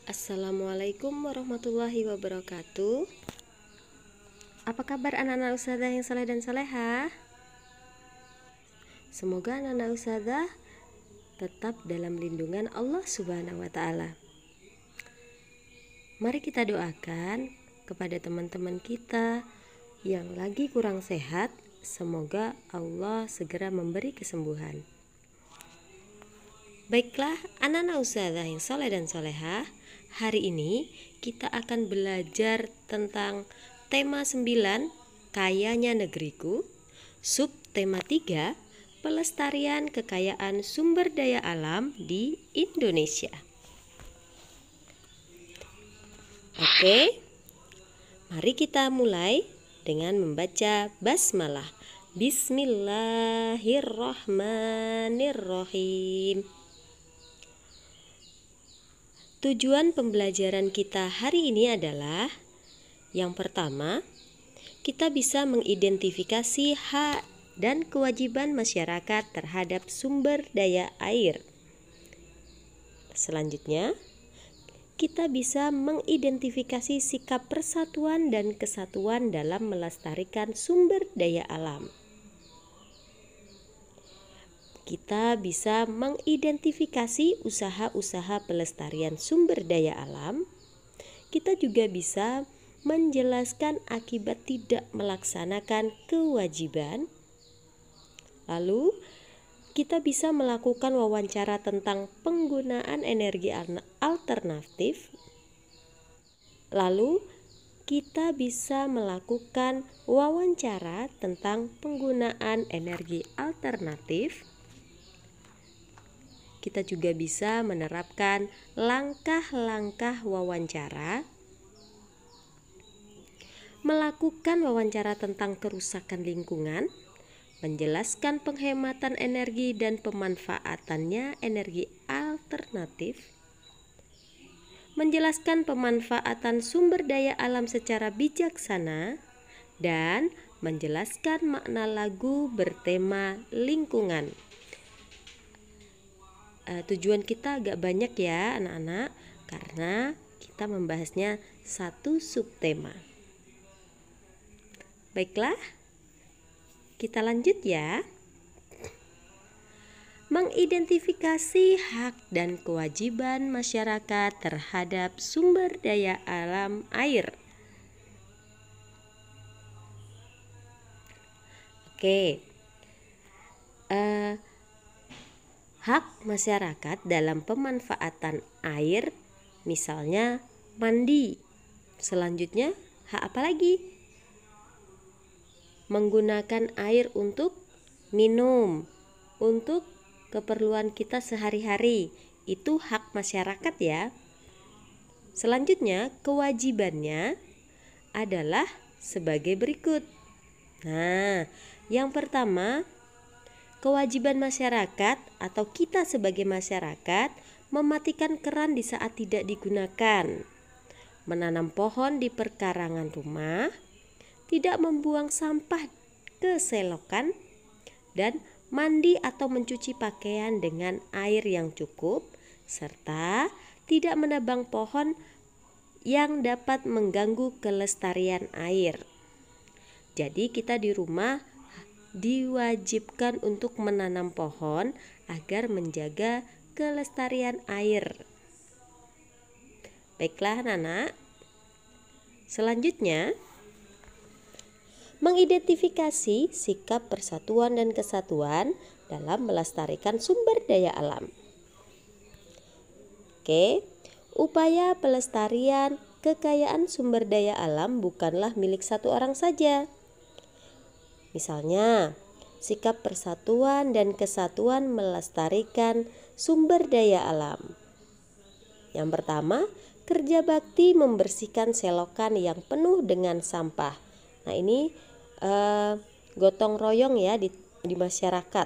Assalamualaikum warahmatullahi wabarakatuh. Apa kabar anak-anak ustadzah yang saleh dan salehah? Semoga anak-anak ustadzah tetap dalam lindungan Allah Subhanahu wa Ta'ala. Mari kita doakan kepada teman-teman kita yang lagi kurang sehat, semoga Allah segera memberi kesembuhan. Baiklah anak-anak ustadzah yang saleh dan salehah, hari ini kita akan belajar tentang tema 9, Kayanya Negeriku, subtema 3, pelestarian kekayaan sumber daya alam di Indonesia. Oke, mari kita mulai dengan membaca basmalah. Bismillahirrahmanirrahim. Tujuan pembelajaran kita hari ini adalah yang pertama, kita bisa mengidentifikasi hak dan kewajiban masyarakat terhadap sumber daya air. Selanjutnya, kita bisa mengidentifikasi sikap persatuan dan kesatuan dalam melestarikan sumber daya alam. Kita bisa mengidentifikasi usaha-usaha pelestarian sumber daya alam. Kita juga bisa menjelaskan akibat tidak melaksanakan kewajiban. Lalu, kita bisa melakukan wawancara tentang penggunaan energi alternatif. Lalu, kita bisa melakukan wawancara tentang penggunaan energi alternatif. Kita juga bisa menerapkan langkah-langkah wawancara, melakukan wawancara tentang kerusakan lingkungan, menjelaskan penghematan energi dan pemanfaatannya energi alternatif, menjelaskan pemanfaatan sumber daya alam secara bijaksana, dan menjelaskan makna lagu bertema lingkungan. Tujuan kita agak banyak ya anak-anak, karena kita membahasnya satu subtema. Baiklah, kita lanjut ya. Mengidentifikasi hak dan kewajiban masyarakat terhadap sumber daya alam air. Oke. Hak masyarakat dalam pemanfaatan air, misalnya mandi. Selanjutnya, hak apa lagi? Menggunakan air untuk minum, untuk keperluan kita sehari-hari. Itu hak masyarakat ya. Selanjutnya, kewajibannya adalah sebagai berikut. Nah, yang pertama, kewajiban masyarakat atau kita sebagai masyarakat mematikan keran di saat tidak digunakan, menanam pohon di perkarangan rumah, tidak membuang sampah ke selokan, dan mandi atau mencuci pakaian dengan air yang cukup, serta tidak menebang pohon yang dapat mengganggu kelestarian air. Jadi kita di rumah diwajibkan untuk menanam pohon agar menjaga kelestarian air. Baiklah anak-anak. Selanjutnya, mengidentifikasi sikap persatuan dan kesatuan dalam melestarikan sumber daya alam. Oke, upaya pelestarian kekayaan sumber daya alam bukanlah milik satu orang saja. Misalnya, sikap persatuan dan kesatuan melestarikan sumber daya alam. Yang pertama, kerja bakti membersihkan selokan yang penuh dengan sampah. Nah, ini gotong royong ya di masyarakat.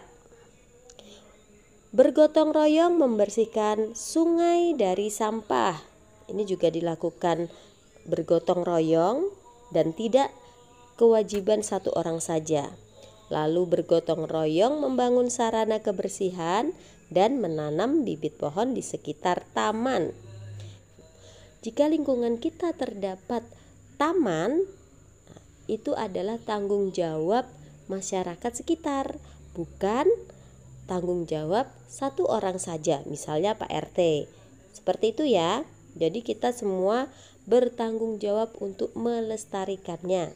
Bergotong royong membersihkan sungai dari sampah. Ini juga dilakukan bergotong royong dan tidak kewajiban satu orang saja. Lalu bergotong royong membangun sarana kebersihan dan menanam bibit pohon di sekitar taman. Jika lingkungan kita terdapat taman, itu adalah tanggung jawab masyarakat sekitar, bukan tanggung jawab satu orang saja, misalnya Pak RT. Seperti itu ya. Jadi kita semua bertanggung jawab untuk melestarikannya.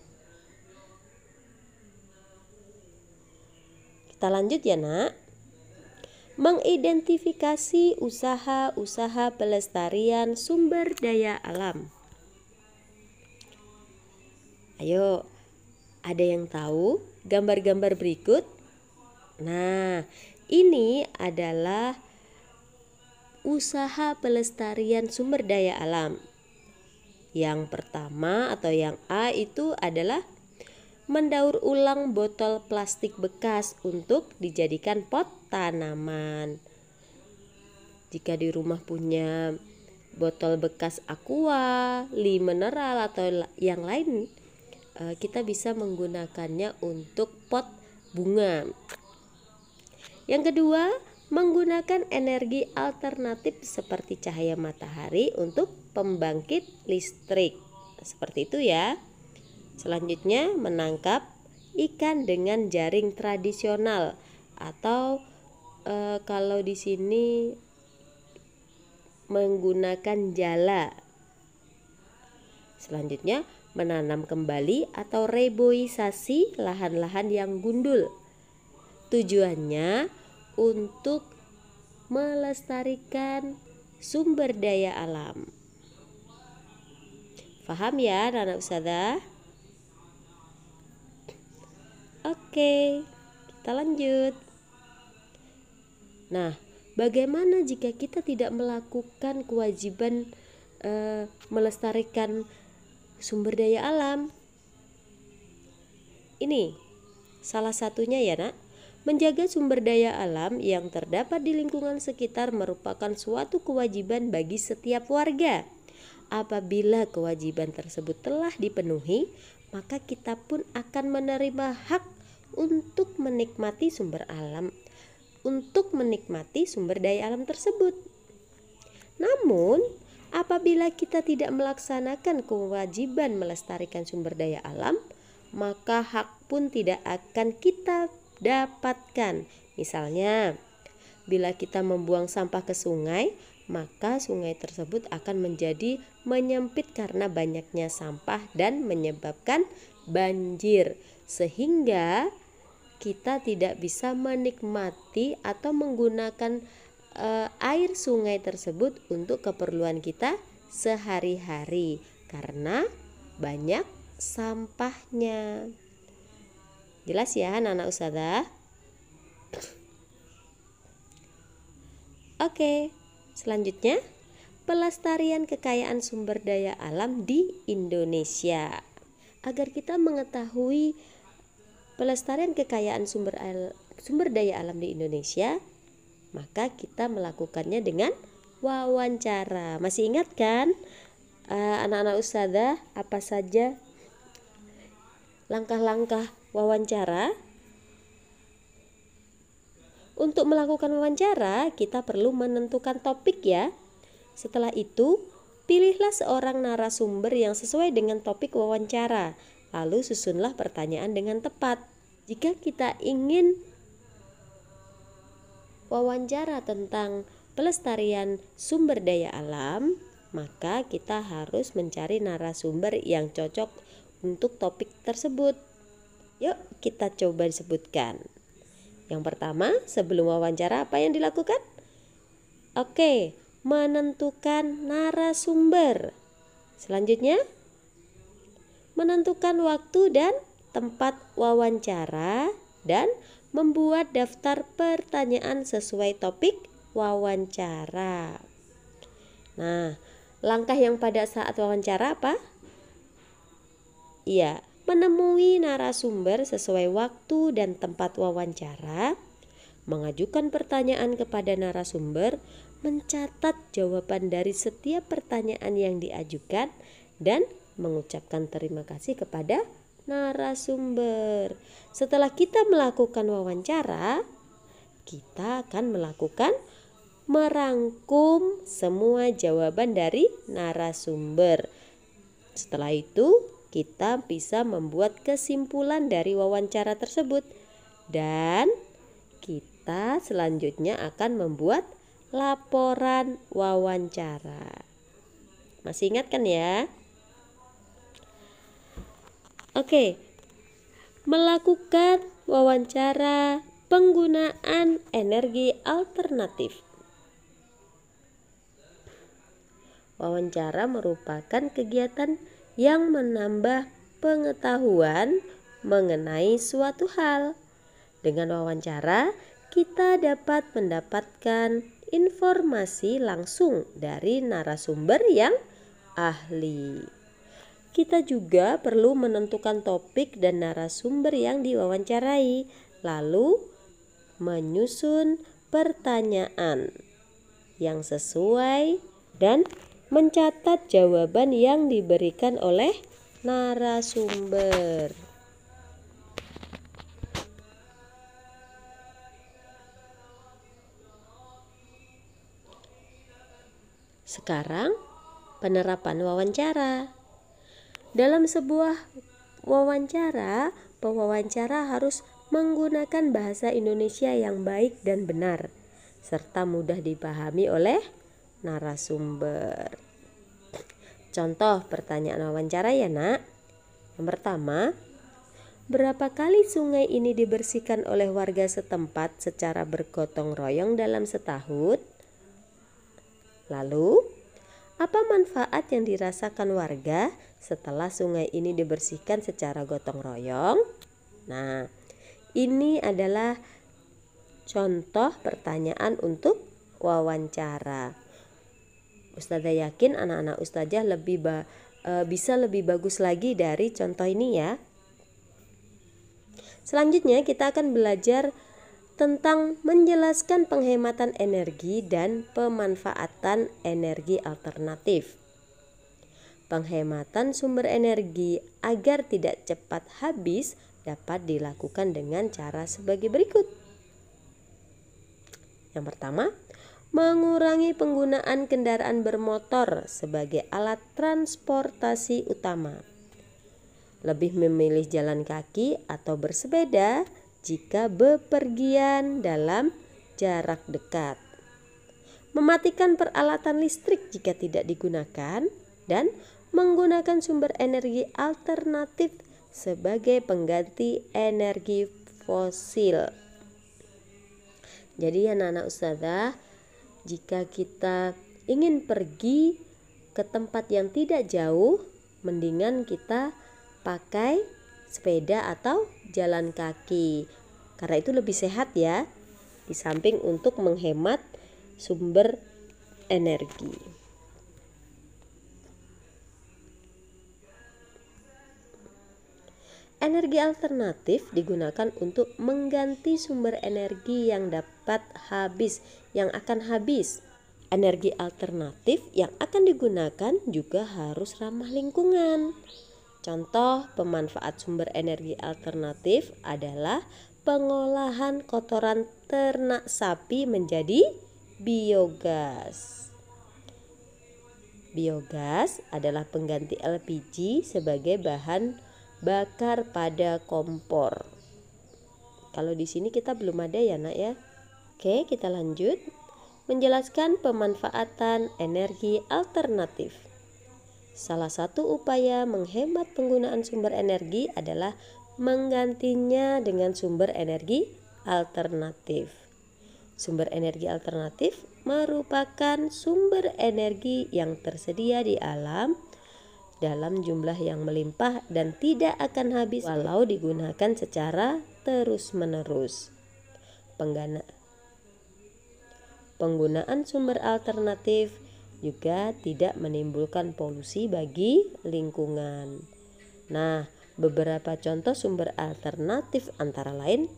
Kita lanjut ya, Nak. Mengidentifikasi usaha-usaha pelestarian sumber daya alam. Ayo, ada yang tahu gambar-gambar berikut? Nah, ini adalah usaha pelestarian sumber daya alam. Yang pertama atau yang A itu adalah mendaur ulang botol plastik bekas untuk dijadikan pot tanaman. Jika di rumah punya botol bekas aqua, mineral atau yang lain, kita bisa menggunakannya untuk pot bunga. Yang kedua, menggunakan energi alternatif seperti cahaya matahari untuk pembangkit listrik. Seperti itu ya. Selanjutnya, menangkap ikan dengan jaring tradisional atau kalau di sini menggunakan jala. Selanjutnya, menanam kembali atau reboisasi lahan-lahan yang gundul. Tujuannya untuk melestarikan sumber daya alam. Paham ya, anak Ustazah? Oke, kita lanjut. Nah, bagaimana jika kita tidak melakukan kewajiban melestarikan sumber daya alam? Ini salah satunya ya, Nak. Menjaga sumber daya alam yang terdapat di lingkungan sekitar merupakan suatu kewajiban bagi setiap warga. Apabila kewajiban tersebut telah dipenuhi, maka kita pun akan menerima hak untuk menikmati sumber daya alam tersebut. Namun, apabila kita tidak melaksanakan kewajiban melestarikan sumber daya alam, maka hak pun tidak akan kita dapatkan. Misalnya, bila kita membuang sampah ke sungai, maka sungai tersebut akan menjadi menyempit karena banyaknya sampah dan menyebabkan banjir, sehingga kita tidak bisa menikmati atau menggunakan air sungai tersebut untuk keperluan kita sehari-hari karena banyak sampahnya. Jelas ya anak-anak Ustazah? Oke, selanjutnya pelestarian kekayaan sumber daya alam di Indonesia. Agar kita mengetahui pelestarian kekayaan sumber daya alam di Indonesia, maka kita melakukannya dengan wawancara. Masih ingat kan anak-anak Ustazah apa saja langkah-langkah wawancara? Untuk melakukan wawancara, kita perlu menentukan topik ya. Setelah itu, pilihlah seorang narasumber yang sesuai dengan topik wawancara. Lalu susunlah pertanyaan dengan tepat. Jika kita ingin wawancara tentang pelestarian sumber daya alam, maka kita harus mencari narasumber yang cocok untuk topik tersebut. Yuk kita coba disebutkan. Yang pertama, sebelum wawancara apa yang dilakukan? Oke, menentukan narasumber. Selanjutnya, menentukan waktu dan tempat wawancara dan membuat daftar pertanyaan sesuai topik wawancara. Nah, langkah yang pada saat wawancara apa? Iya, menemui narasumber sesuai waktu dan tempat wawancara, mengajukan pertanyaan kepada narasumber, mencatat jawaban dari setiap pertanyaan yang diajukan, dan mengucapkan terima kasih kepada narasumber. Setelah kita melakukan wawancara, kita akan melakukan merangkum semua jawaban dari narasumber. Setelah itu, kita bisa membuat kesimpulan dari wawancara tersebut. Dan kita selanjutnya akan membuat laporan wawancara. Masih ingat kan ya? Oke. Melakukan wawancara penggunaan energi alternatif. Wawancara merupakan kegiatan yang menambah pengetahuan mengenai suatu hal. Dengan wawancara, kita dapat mendapatkan informasi langsung dari narasumber yang ahli. Kita juga perlu menentukan topik dan narasumber yang diwawancarai, lalu menyusun pertanyaan yang sesuai dan mencatat jawaban yang diberikan oleh narasumber. Sekarang, penerapan wawancara. Dalam sebuah wawancara, pewawancara harus menggunakan bahasa Indonesia yang baik dan benar, serta mudah dipahami oleh narasumber. Contoh pertanyaan wawancara ya nak. Yang pertama, berapa kali sungai ini dibersihkan oleh warga setempat secara bergotong royong dalam setahun? Lalu, apa manfaat yang dirasakan warga setelah sungai ini dibersihkan secara gotong royong? Nah, ini adalah contoh pertanyaan untuk wawancara. Ustazah yakin anak-anak ustazah bisa lebih bagus lagi dari contoh ini ya. Selanjutnya kita akan belajar tentang menjelaskan penghematan energi dan pemanfaatan energi alternatif. Penghematan sumber energi agar tidak cepat habis dapat dilakukan dengan cara sebagai berikut. Yang pertama, mengurangi penggunaan kendaraan bermotor sebagai alat transportasi utama. Lebih memilih jalan kaki atau bersepeda jika bepergian dalam jarak dekat. Mematikan peralatan listrik jika tidak digunakan dan menggunakan sumber energi alternatif sebagai pengganti energi fosil. Jadi anak-anak ustazah, jika kita ingin pergi ke tempat yang tidak jauh, mendingan kita pakai sepeda atau jalan kaki. Karena itu lebih sehat ya, di samping untuk menghemat sumber energi. Energi alternatif digunakan untuk mengganti sumber energi yang akan habis. Energi alternatif yang akan digunakan juga harus ramah lingkungan. Contoh pemanfaat sumber energi alternatif adalah pengolahan kotoran ternak sapi menjadi biogas. Biogas adalah pengganti LPG sebagai bahan bakar pada kompor. Kalau di sini kita belum ada ya nak ya. Oke, kita lanjut. Menjelaskan pemanfaatan energi alternatif. Salah satu upaya menghemat penggunaan sumber energi adalah menggantinya dengan sumber energi alternatif. Sumber energi alternatif merupakan sumber energi yang tersedia di alam dalam jumlah yang melimpah dan tidak akan habis walau digunakan secara terus-menerus. Penggunaan sumber alternatif juga tidak menimbulkan polusi bagi lingkungan. Nah, beberapa contoh sumber alternatif antara lain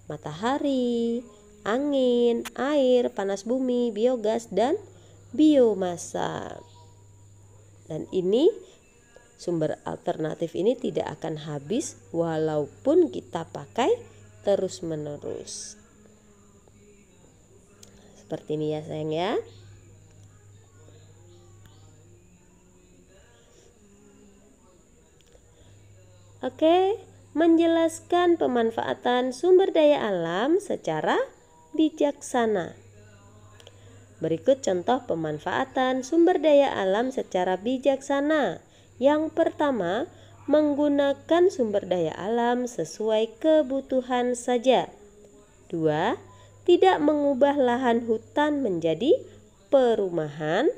matahari, angin, air, panas bumi, biogas, dan biomasa. Dan ini sumber alternatif ini tidak akan habis walaupun kita pakai terus-menerus. Seperti ini ya sayang ya. Oke, menjelaskan pemanfaatan sumber daya alam secara bijaksana. Berikut contoh pemanfaatan sumber daya alam secara bijaksana. Yang pertama, menggunakan sumber daya alam sesuai kebutuhan saja. 2. Tidak mengubah lahan hutan menjadi perumahan.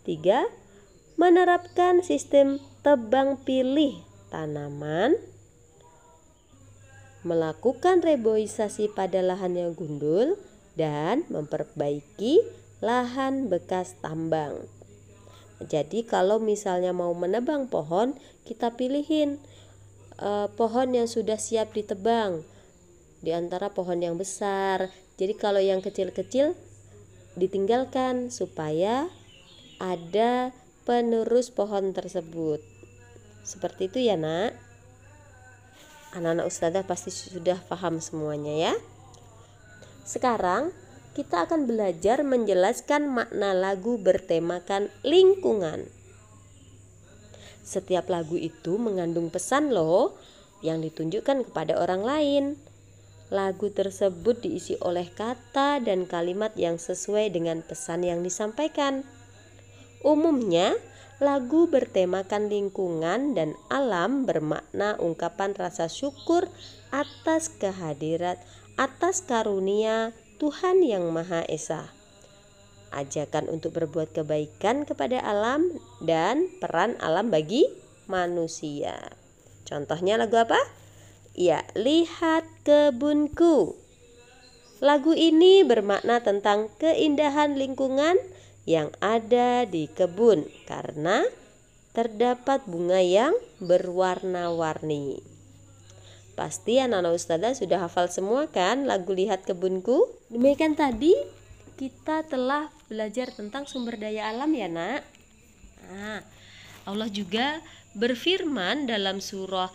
3. Menerapkan sistem tebang pilih tanaman. Melakukan reboisasi pada lahan yang gundul dan memperbaiki lahan bekas tambang. Jadi kalau misalnya mau menebang pohon, kita pilihin pohon yang sudah siap ditebang di antara pohon yang besar. Jadi kalau yang kecil-kecil ditinggalkan supaya ada penerus pohon tersebut. Seperti itu ya nak. Anak-anak ustazah pasti sudah paham semuanya ya. Sekarang kita akan belajar menjelaskan makna lagu bertemakan lingkungan. Setiap lagu itu mengandung pesan loh yang ditunjukkan kepada orang lain. Lagu tersebut diisi oleh kata dan kalimat yang sesuai dengan pesan yang disampaikan. Umumnya, lagu bertemakan lingkungan dan alam bermakna ungkapan rasa syukur atas kehadirat, atas karunia Tuhan Yang Maha Esa. Ajakan untuk berbuat kebaikan kepada alam dan peran alam bagi manusia. Contohnya lagu apa? Ya, Lihat Kebunku. Lagu ini bermakna tentang keindahan lingkungan yang ada di kebun karena terdapat bunga yang berwarna-warni. Pasti anak-anak ustazah sudah hafal semua kan lagu Lihat Kebunku? Demikian tadi kita telah belajar tentang sumber daya alam ya nak. Allah juga berfirman dalam surah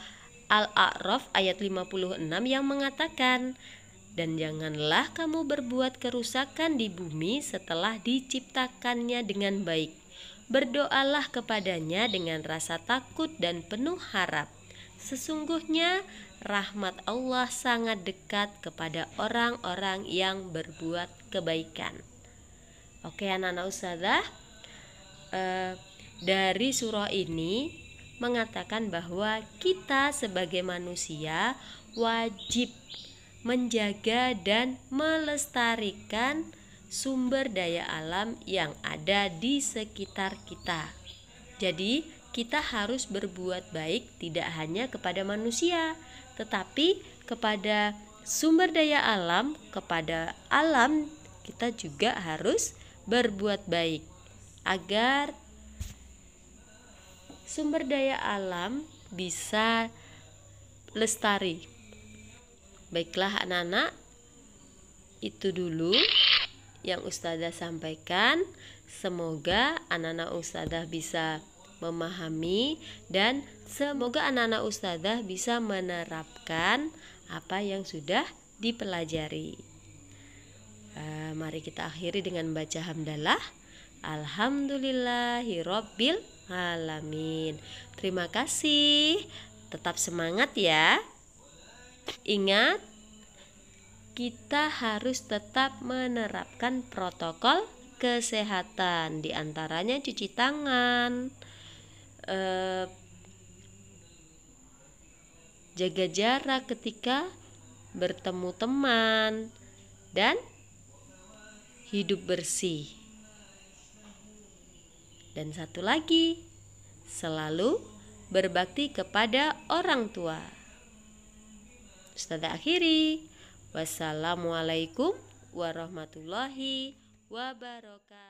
Al-A'raf ayat 56 yang mengatakan, dan janganlah kamu berbuat kerusakan di bumi setelah diciptakannya dengan baik. Berdoalah kepadanya dengan rasa takut dan penuh harap. Sesungguhnya rahmat Allah sangat dekat kepada orang-orang yang berbuat kebaikan. Oke anak-anak ustazah, dari surah ini mengatakan bahwa kita sebagai manusia wajib menjaga dan melestarikan sumber daya alam yang ada di sekitar kita. Jadi kita harus berbuat baik tidak hanya kepada manusia, tetapi kepada sumber daya alam, kepada alam kita juga harus berbuat baik agar sumber daya alam bisa lestari. Baiklah anak-anak, itu dulu yang ustazah sampaikan. Semoga anak-anak ustazah bisa memahami dan semoga anak-anak ustazah bisa menerapkan apa yang sudah dipelajari. Mari kita akhiri dengan baca hamdalah. Alhamdulillahirabbil alamin. Terima kasih. Tetap semangat ya. Ingat, kita harus tetap menerapkan protokol kesehatan, diantaranya cuci tangan, jaga jarak ketika bertemu teman, dan hidup bersih. Dan satu lagi, selalu berbakti kepada orang tua. Ustazah akhiri. Wassalamualaikum warahmatullahi wabarakatuh.